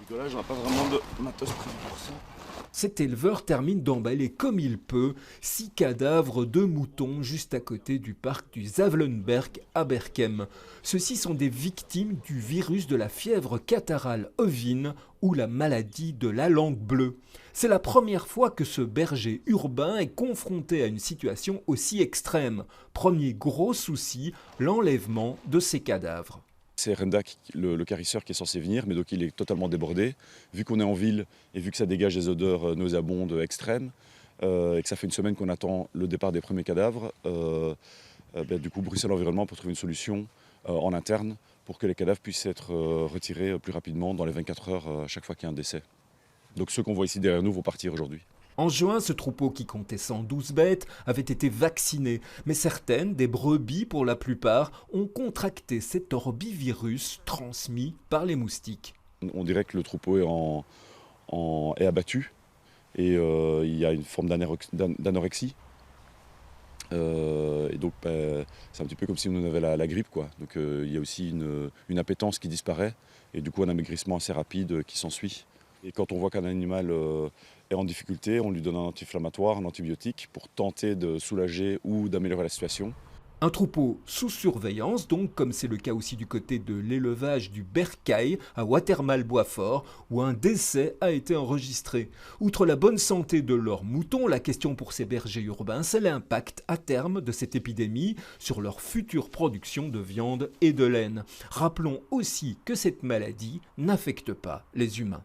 bricolage, on n'a pas vraiment de matos prévu pour ça. Cet éleveur termine d'emballer comme il peut 6 cadavres de moutons juste à côté du parc du Zavelenberg à Berchem. Ceux-ci sont des victimes du virus de la fièvre catarrhale ovine ou la maladie de la langue bleue. C'est la première fois que ce berger urbain est confronté à une situation aussi extrême. Premier gros souci, l'enlèvement de ces cadavres. C'est Rendak, le carisseur, qui est censé venir, mais donc il est totalement débordé. Vu qu'on est en ville et vu que ça dégage des odeurs nauséabondes extrêmes, et que ça fait une semaine qu'on attend le départ des premiers cadavres, du coup Bruxelles Environnement pour trouver une solution en interne pour que les cadavres puissent être retirés plus rapidement dans les 24 heures à chaque fois qu'il y a un décès. Donc ceux qu'on voit ici derrière nous vont partir aujourd'hui. En juin, ce troupeau qui comptait 112 bêtes avait été vacciné, mais certaines, des brebis pour la plupart, ont contracté cet orbivirus transmis par les moustiques. On dirait que le troupeau est abattu et il y a une forme d'anorexie. Et donc c'est un petit peu comme si on avait la grippe, quoi. Donc il y a aussi une appétence qui disparaît et du coup un amaigrissement assez rapide qui s'ensuit. Et quand on voit qu'un animal est en difficulté, on lui donne un anti-inflammatoire, un antibiotique pour tenter de soulager ou d'améliorer la situation. Un troupeau sous surveillance, donc, comme c'est le cas aussi du côté de l'élevage du Bercail à Watermal-Boisfort, où un décès a été enregistré. Outre la bonne santé de leurs moutons, la question pour ces bergers urbains, c'est l'impact à terme de cette épidémie sur leur future production de viande et de laine. Rappelons aussi que cette maladie n'affecte pas les humains.